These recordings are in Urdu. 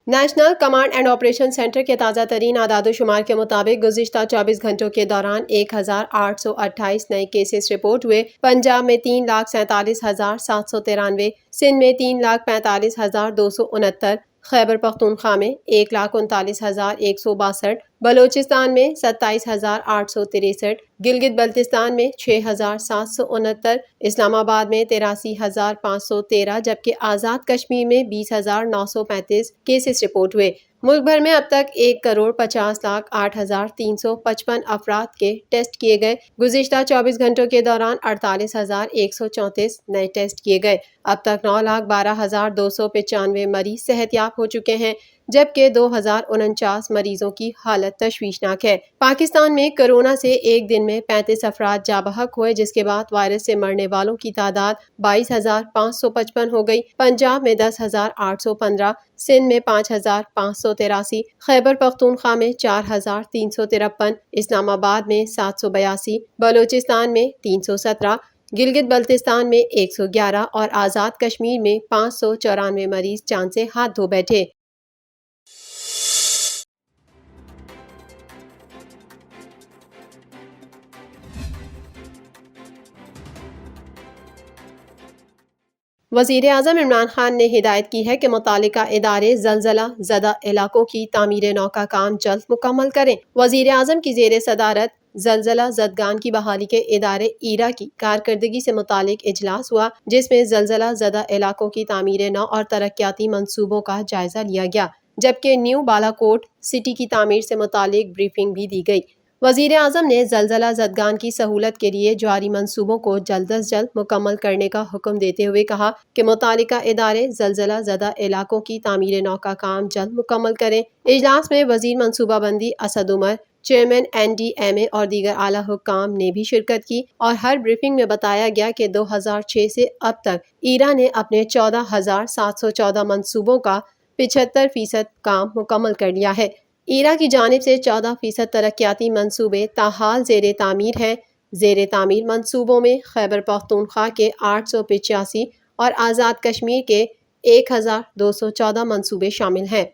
National command and operation centre کے تازہ ترین اعداد و شمار کے مطابق گزشتہ 24 گھنٹوں کے دوران 1828 نئے کیسز رپورٹ ہوئے۔ پنجاب میں 3,47,793، سندھ میں 3,45,269، خیبر پختونخوا میں 1,39,162، بلوچستان میں 27,863، گلگت بلتستان میں 6,769، اسلام آباد میں 83,513، جبکہ آزاد کشمیر میں 20,935 کیسز رپورٹ ہوئے۔ ملک بھر میں اب تک 1,50,08,355 افراد کے ٹیسٹ کیے گئے۔ گزشتہ 24 گھنٹوں کے دوران 48,134 نئے ٹیسٹ کیے گئے۔ اب تک 9,12,295 مریض صحت یاب ہو چکے ہیں، جبکہ 2,049 مریضوں کی حالت تشویشناک ہے۔ پاکستان میں کورونا سے ایک دن میں 35 افراد جاں بحق ہوئے، جس کے بعد وائرس سے مرنے والوں کی تعداد 22,555 ہو گئی۔ پنجاب میں 10,815، سندھ میں 5,583، خیبر پختونخوا میں 4,353، اسلام آباد میں 782، بلوچستان میں 317، گلگت بلتستان میں 111 اور آزاد کشمیر میں 594 مریض جان سے ہاتھ دھو بیٹھے۔ وزیر اعظم عمران خان نے ہدایت کی ہے کہ متعلقہ ادارے زلزلہ زدہ علاقوں کی تعمیر نو کا کام جلد مکمل کریں۔ وزیر اعظم کی زیر صدارت زلزلہ زدگان کی بحالی کے ادارے ایرا کی کارکردگی سے متعلق اجلاس ہوا، جس میں زلزلہ زدہ علاقوں کی تعمیر نو اور ترقیاتی منصوبوں کا جائزہ لیا گیا، جبکہ نیو بالاکوٹ سٹی کی تعمیر سے متعلق بریفنگ بھی دی گئی۔ وزیر اعظم نے زلزلہ زدگان کی سہولت کے لیے جاری منصوبوں کو جلد از جلد مکمل کرنے کا حکم دیتے ہوئے کہا کہ متعلقہ ادارے زلزلہ زدہ علاقوں کی تعمیر نو کا کام جلد مکمل کریں۔ اجلاس میں وزیر منصوبہ بندی اسد عمر، چیئرمین NDMA اور دیگر اعلیٰ حکام نے بھی شرکت کی، اور ہر بریفنگ میں بتایا گیا کہ 2006 سے اب تک ایرا نے اپنے 14,714 منصوبوں کا 75% کام مکمل کر لیا ہے۔ ایرا کی جانب سے 14% ترقیاتی منصوبے تاحال زیر تعمیر ہیں۔ زیر تعمیر منصوبوں میں خیبر پختونخوا کے 885 اور آزاد کشمیر کے 1,214 منصوبے شامل ہیں۔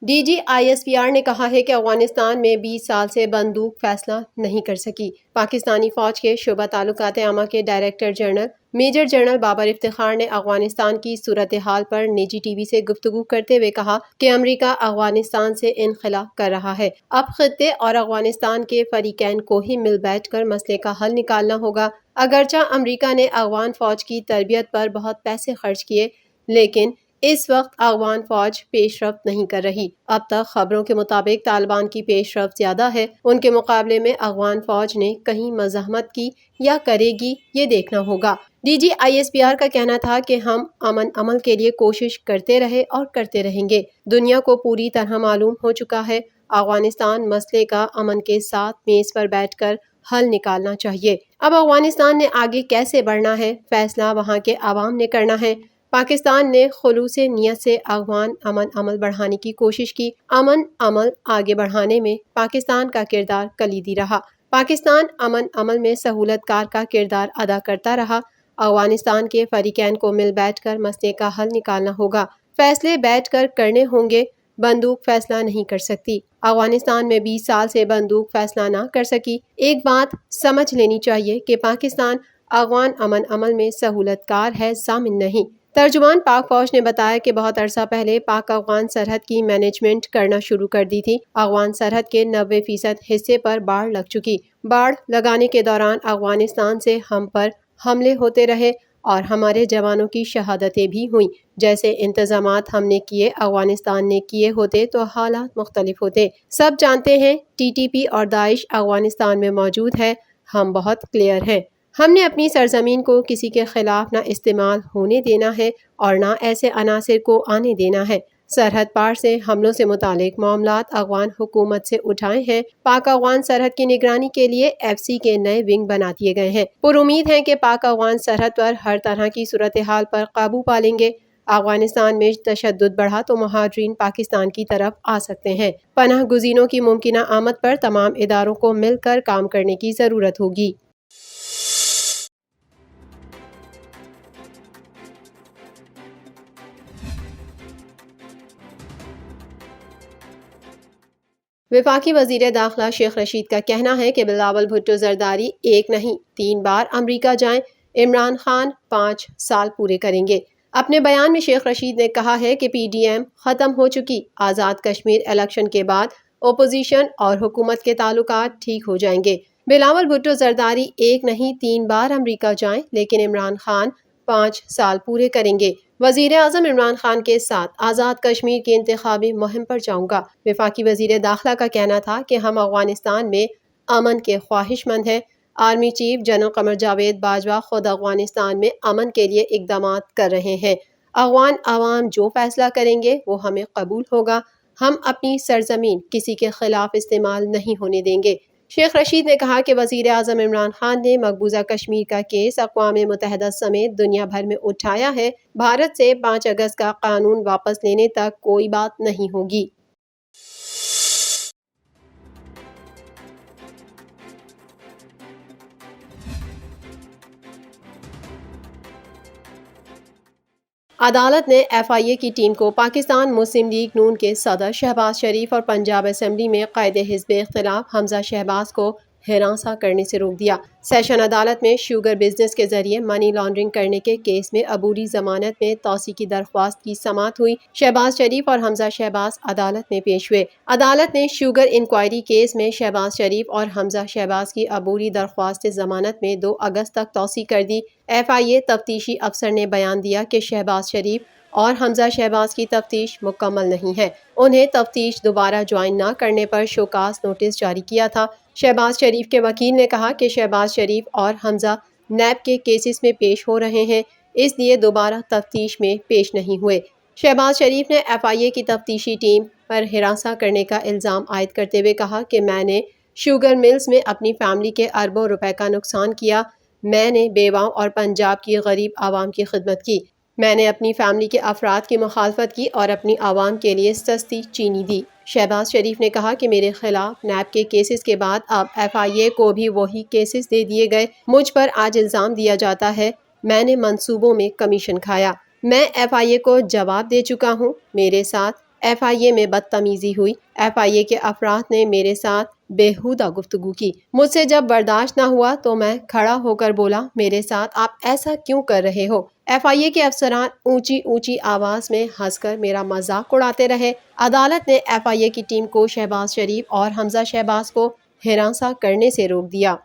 DGISPR نے کہا ہے کہ افغانستان میں 20 سال سے بندوق فیصلہ نہیں کر سکی۔ پاکستانی فوج کے شعبہ تعلقات عامہ کے director general major general Babar Iftikhar نے افغانستان کی صورتحال پر نجی ٹی وی سے گفتگو کرتے ہوئے کہا کہ امریکہ افغانستان سے انخلا کر رہا ہے۔ اب خطے اور افغانستان کے فریقین کو ہی مل بیٹھ کر مسئلے کا حل نکالنا ہوگا۔ اگرچہ امریکہ نے افغان فوج کی تربیت پر بہت پیسے خرچ کیے، لیکن اس وقت افغان فوج پیش رفت نہیں کر رہی۔ اب تک خبروں کے مطابق طالبان کی پیش رفت زیادہ ہے، ان کے مقابلے میں افغان فوج نے کہیں مزاحمت کی یا کرے گی، یہ دیکھنا ہوگا۔ DGISPR کا کہنا تھا کہ ہم امن عمل کے لیے کوشش کرتے رہے اور کرتے رہیں گے۔ دنیا کو پوری طرح معلوم ہو چکا ہے، افغانستان مسئلے کا امن کے ساتھ میز پر بیٹھ کر حل نکالنا چاہیے۔ اب افغانستان نے آگے کیسے بڑھنا ہے، فیصلہ وہاں کے عوام نے کرنا ہے۔ پاکستان نے خلوص نیت سے افغان امن عمل بڑھانے کی کوشش کی۔ امن عمل آگے بڑھانے میں پاکستان کا کردار کلیدی رہا۔ پاکستان امن عمل میں سہولت کار کا کردار ادا کرتا رہا۔ افغانستان کے فریقین کو مل بیٹھ کر مسئلے کا حل نکالنا ہوگا۔ فیصلے بیٹھ کر کرنے ہوں گے، بندوق فیصلہ نہیں کر سکتی۔ افغانستان میں 20 سال سے بندوق فیصلہ نہ کر سکی۔ ایک بات سمجھ لینی چاہیے کہ پاکستان افغان امن عمل میں سہولت کار ہے، ضامن نہیں۔ ترجمان پاک فوج نے بتایا کہ بہت عرصہ پہلے پاک افغان سرحد کی مینجمنٹ کرنا شروع کر دی تھی۔ افغان سرحد کے 90% حصے پر باڑ لگ چکی۔ باڑ لگانے کے دوران افغانستان سے ہم پر حملے ہوتے رہے اور ہمارے جوانوں کی شہادتیں بھی ہوئیں۔ جیسے انتظامات ہم نے کیے افغانستان نے کیے ہوتے تو حالات مختلف ہوتے۔ سب جانتے ہیں TTP اور داعش افغانستان میں موجود ہے، ہم بہت کلیئر ہیں۔ ہم نے اپنی سرزمین کو کسی کے خلاف نہ استعمال ہونے دینا ہے اور نہ ایسے عناصر کو آنے دینا ہے۔ سرحد پار سے حملوں سے متعلق معاملات افغان حکومت سے اٹھائے ہیں۔ پاک افغان سرحد کی نگرانی کے لیے FC کے نئے ونگ بنا دیے گئے ہیں۔ پر امید ہیں کہ پاک افغان سرحد پر ہر طرح کی صورتحال پر قابو پا لیں گے۔ افغانستان میں تشدد بڑھا تو مہاجرین پاکستان کی طرف آ سکتے ہیں۔ پناہ گزینوں کی ممکنہ آمد پر تمام اداروں کو مل کر کام کرنے کی ضرورت ہوگی۔ وفاقی وزیر داخلہ شیخ رشید کا کہنا ہے کہ بلاول بھٹو زرداری ایک نہیں 3 بار امریکہ جائیں، عمران خان 5 سال پورے کریں گے۔ اپنے بیان میں شیخ رشید نے کہا ہے کہ پی ڈی ایم ختم ہو چکی، آزاد کشمیر الیکشن کے بعد اپوزیشن اور حکومت کے تعلقات ٹھیک ہو جائیں گے۔ بلاول بھٹو زرداری ایک نہیں 3 بار امریکہ جائیں لیکن عمران خان 5 سال پورے کریں گے۔ وزیر اعظم عمران خان کے ساتھ آزاد کشمیر کی انتخابی مہم پر جاؤں گا۔ وفاقی وزیر داخلہ کا کہنا تھا کہ ہم افغانستان میں امن کے خواہش مند ہیں۔ Army chief general Qamar Javed Bajwa خود افغانستان میں امن کے لیے اقدامات کر رہے ہیں۔ افغان عوام جو فیصلہ کریں گے وہ ہمیں قبول ہوگا۔ ہم اپنی سرزمین کسی کے خلاف استعمال نہیں ہونے دیں گے۔ شیخ رشید نے کہا کہ وزیر اعظم عمران خان نے مقبوضہ کشمیر کا کیس اقوام متحدہ سمیت دنیا بھر میں اٹھایا ہے۔ بھارت سے 5 اگست کا قانون واپس لینے تک کوئی بات نہیں ہوگی۔ عدالت نے ایف آئی اے کی ٹیم کو پاکستان مسلم لیگ نون کے صدر شہباز شریف اور پنجاب اسمبلی میں قائد حزب اختلاف حمزہ شہباز کو ہراساں کرنے سے روک دیا۔ سیشن عدالت میں شوگر بزنس کے ذریعے منی لانڈرنگ کرنے کے کیس میں عبوری ضمانت میں توسیع کی درخواست کی سماعت ہوئی۔ شہباز شریف اور حمزہ شہباز عدالت میں پیش ہوئے۔ عدالت نے شوگر انکوائری کیس میں شہباز شریف اور حمزہ شہباز کی عبوری درخواست ضمانت میں 2 اگست تک توسیع کر دی۔ ایف آئی اے تفتیشی افسر نے بیان دیا کہ شہباز شریف اور حمزہ شہباز کی تفتیش مکمل نہیں ہے۔ انہیں تفتیش دوبارہ جوائن نہ کرنے پر شوکاز نوٹس جاری کیا تھا۔ شہباز شریف کے وکیل نے کہا کہ شہباز شریف اور حمزہ نیب کے کیسز میں پیش ہو رہے ہیں، اس لیے دوبارہ تفتیش میں پیش نہیں ہوئے۔ شہباز شریف نے ایف آئی اے کی تفتیشی ٹیم پر ہراساں کرنے کا الزام عائد کرتے ہوئے کہا کہ میں نے شوگر ملز میں اپنی فیملی کے اربوں روپے کا نقصان کیا، میں نے بیواؤں اور پنجاب کی غریب عوام کی خدمت کی، میں نے اپنی فیملی کے افراد کی مخالفت کی اور اپنی عوام کے لیے سستی چینی دی۔ شہباز شریف نے کہا کہ میرے خلاف نیب کے کیسز کے بعد اب ایف آئی اے کو بھی وہی کیسز دے دیے گئے۔ مجھ پر آج الزام دیا جاتا ہے میں نے منصوبوں میں کمیشن کھایا۔ میں ایف آئی اے کو جواب دے چکا ہوں، میرے ساتھ ایف آئی اے میں بدتمیزی ہوئی، ایف آئی اے کے افراد نے میرے ساتھ بےہودہ گفتگو کی، مجھ سے جب برداشت نہ ہوا تو میں کھڑا ہو کر بولا میرے ساتھ آپ ایسا کیوں کر رہے ہو۔ ایف آئی اے کے افسران اونچی اونچی آواز میں ہنس کر میرا مذاق اڑاتے رہے۔ عدالت نے ایف آئی اے کی ٹیم کو شہباز شریف اور حمزہ شہباز کو ہراساں کرنے سے روک دیا۔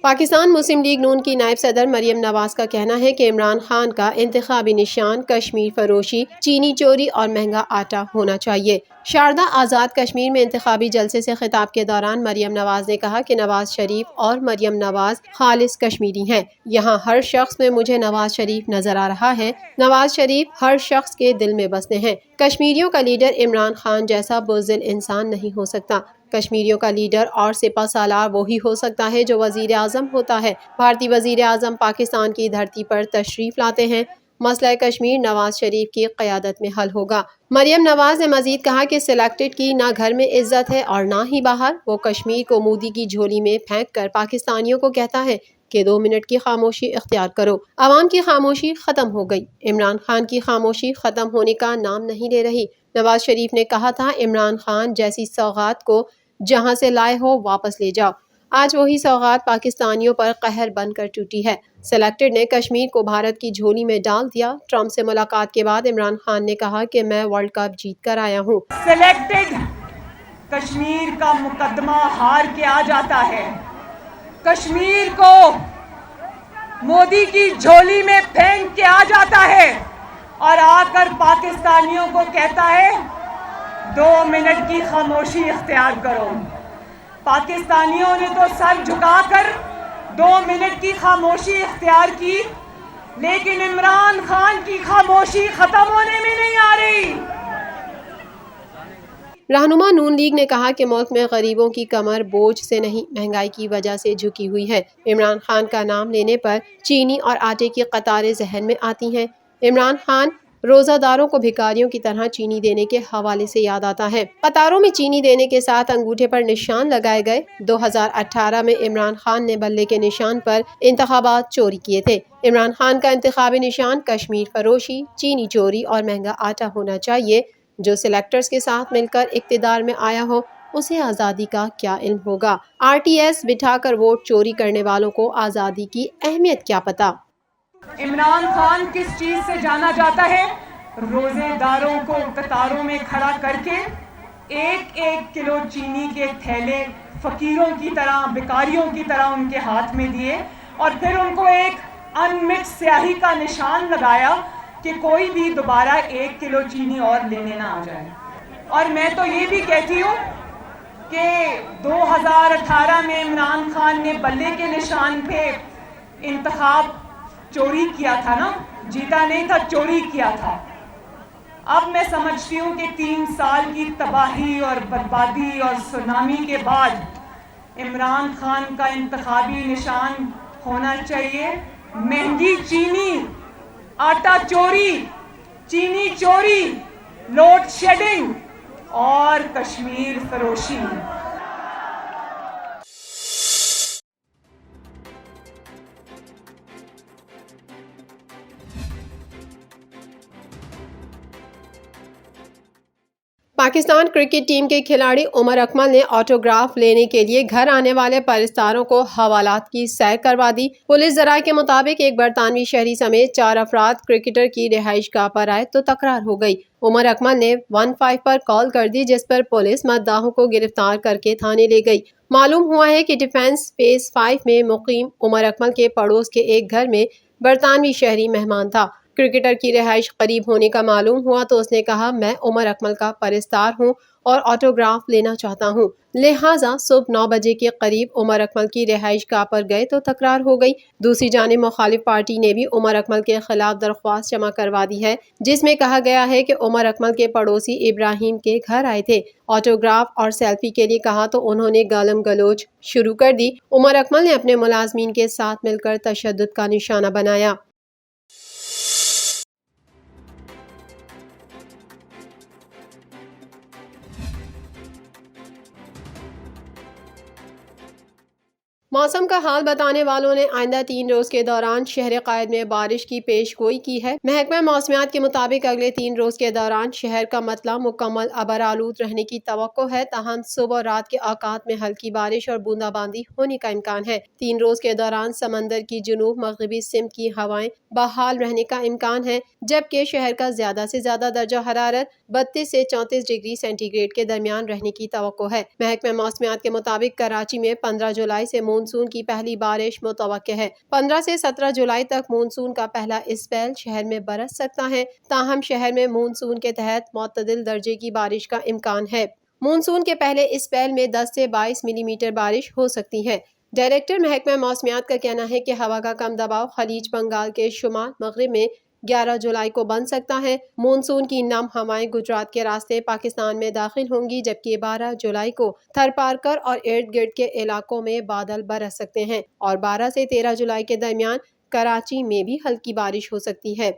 پاکستان مسلم لیگ نون کی نائب صدر مریم نواز کا کہنا ہے کہ عمران خان کا انتخابی نشان کشمیر فروشی، چینی چوری اور مہنگا آٹا ہونا چاہیے۔ شاردہ آزاد کشمیر میں انتخابی جلسے سے خطاب کے دوران مریم نواز نے کہا کہ نواز شریف اور مریم نواز خالص کشمیری ہیں۔ یہاں ہر شخص میں مجھے نواز شریف نظر آ رہا ہے، نواز شریف ہر شخص کے دل میں بستے ہیں۔ کشمیریوں کا لیڈر عمران خان جیسا بزدل انسان نہیں ہو سکتا۔ کشمیریوں کا لیڈر اور سپہ سالار وہی ہو سکتا ہے جو وزیر اعظم ہوتا ہے۔ بھارتی وزیر اعظم پاکستان کی دھرتی پر تشریف لاتے ہیں، مسئلہ کشمیر نواز شریف کی قیادت میں حل ہوگا۔ مریم نواز نے مزید کہا کہ سلیکٹڈ کی نہ گھر میں عزت ہے اور نہ ہی باہر، وہ کشمیر کو مودی کی جھولی میں پھینک کر پاکستانیوں کو کہتا ہے کہ 2 منٹ کی خاموشی اختیار کرو۔ عوام کی خاموشی ختم ہو گئی، عمران خان کی خاموشی ختم ہونے کا نام نہیں لے رہی۔ نواز شریف نے کہا تھا عمران خان جیسی سوغات کو جہاں سے لائے ہو واپس لے جاؤ۔ آج وہی سوغات پاکستانیوں پر قہر بن کر ٹوٹی ہے۔ سلیکٹڈ نے کشمیر کو بھارت کی جھولی میں ڈال دیا۔ ٹرمپ سے ملاقات کے بعد عمران خان نے کہا کہ میں ورلڈ کپ جیت کر آیا ہوں۔ سلیکٹڈ کشمیر کا مقدمہ ہار کے آ جاتا ہے، کشمیر کو مودی کی جھولی میں پھینک کے آ جاتا ہے اور آ کر پاکستانیوں کو کہتا ہے 2 منٹ کی خاموشی اختیار کرو۔ پاکستانیوں نے تو سر جھکا کر 2 منٹ کی خاموشی اختیار کی، لیکن عمران خان کی خاموشی ختم ہونے میں نہیں آ رہی۔ رہنما نون لیگ نے کہا کہ ملک میں غریبوں کی کمر بوجھ سے نہیں مہنگائی کی وجہ سے جھکی ہوئی ہے۔ عمران خان کا نام لینے پر چینی اور آٹے کی قطاریں ذہن میں آتی ہیں۔ عمران خان روزہ داروں کو بھکاریوں کی طرح چینی دینے کے حوالے سے یاد آتا ہے۔ قطاروں میں چینی دینے کے ساتھ انگوٹھے پر نشان لگائے گئے۔ 2018 میں عمران خان نے بلے کے نشان پر انتخابات چوری کیے تھے۔ عمران خان کا انتخابی نشان کشمیر فروشی، چینی چوری اور مہنگا آٹا ہونا چاہیے۔ جو سلیکٹرز کے ساتھ مل کر اقتدار میں آیا ہو اسے آزادی کا کیا علم ہوگا؟ RTS بٹھا کر ووٹ چوری کرنے والوں کو آزادی کی اہمیت کیا پتہ؟ عمران خان کس چیز سے جانا جاتا ہے؟ روزے داروں کو قطاروں میں کھڑا کر کے 1 کلو چینی کے تھیلے فقیروں کی طرح، بھکاریوں کی طرح ان کے ہاتھ میں دیے اور پھر ان کو ایک ان مکس سیاہی کا نشان لگایا کہ کوئی بھی دوبارہ 1 کلو چینی اور لینے نہ آ جائے۔ اور میں تو یہ بھی کہتی ہوں کہ 2018 میں عمران خان نے بلے کے نشان پہ انتخاب چوری کیا تھا نا، جیتا نہیں تھا، چوری کیا تھا۔ اب میں سمجھتی ہوں کہ 3 سال کی تباہی اور بربادی اور سونامی کے بعد عمران خان کا انتخابی نشان ہونا چاہیے مہنگی چینی، آٹا چوری، چینی چوری، لوڈ شیڈنگ اور کشمیر فروشی۔ پاکستان کرکٹ ٹیم کے کھلاڑی عمر اکمل نے آٹوگراف لینے کے لیے گھر آنے والے پرستاروں کو حوالات کی سیر کروا دی۔ پولیس ذرائع کے مطابق ایک برطانوی شہری سمیت 4 افراد کرکٹر کی رہائش گاہ پر آئے تو تکرار ہو گئی۔ عمر اکمل نے 15 پر کال کر دی جس پر پولیس مداحوں کو گرفتار کر کے تھانے لے گئی۔ معلوم ہوا ہے کہ ڈیفنس فیز 5 میں مقیم عمر اکمل کے پڑوس کے ایک گھر میں برطانوی شہری مہمان تھا۔ کرکٹر کی رہائش قریب ہونے کا معلوم ہوا تو اس نے کہا میں عمر اکمل کا پرستار ہوں اور آٹوگراف لینا چاہتا ہوں، لہٰذا صبح 9 بجے کے قریب عمر اکمل کی رہائش گاہ پر گئے تو تکرار ہو گئی۔ دوسری جانب مخالف پارٹی نے بھی عمر اکمل کے خلاف درخواست جمع کروا دی ہے جس میں کہا گیا ہے کہ عمر اکمل کے پڑوسی ابراہیم کے گھر آئے تھے، آٹوگراف اور سیلفی کے لیے کہا تو انہوں نے گالم گلوچ شروع کر دی۔ عمر اکمل نے اپنے ملازمین کے ساتھ مل کر تشدد کا نشانہ بنایا۔ موسم کا حال بتانے والوں نے آئندہ 3 روز کے دوران شہر قائد میں بارش کی پیش گوئی کی ہے۔ محکمہ موسمیات کے مطابق اگلے 3 روز کے دوران شہر کا مطلع مکمل ابرآلود رہنے کی توقع ہے، تاہم صبح اور رات کے اوقات میں ہلکی بارش اور بوندا باندی ہونے کا امکان ہے۔ 3 روز کے دوران سمندر کی جنوب مغربی سمت کی ہوائیں بحال رہنے کا امکان ہے، جبکہ شہر کا زیادہ سے زیادہ درجہ حرارت 32 سے 34 ڈگری سینٹی گریڈ کے درمیان رہنے کی توقع ہے۔ محکمہ موسمیات کے مطابق کراچی میں 15 جولائی سے مونسون کی پہلی بارش متوقع ہے۔ 15 سے 17 جولائی تک مونسون کا پہلا اسپیل شہر میں برس سکتا ہے، تاہم شہر میں مونسون کے تحت معتدل درجے کی بارش کا امکان ہے۔ مونسون کے پہلے اسپیل میں 10 سے 22 ملی میٹر بارش ہو سکتی ہے۔ ڈائریکٹر محکمہ موسمیات کا کہنا ہے کہ ہوا کا کم دباؤ خلیج بنگال کے شمال مغرب میں 11 جولائی کو بن سکتا ہے۔ مونسون کی نم ہوائیں گجرات کے راستے پاکستان میں داخل ہوں گی، جبکہ 12 جولائی کو تھرپارکر اور ارد گرد کے علاقوں میں بادل برس سکتے ہیں اور 12 سے 13 جولائی کے درمیان کراچی میں بھی ہلکی بارش ہو سکتی ہے۔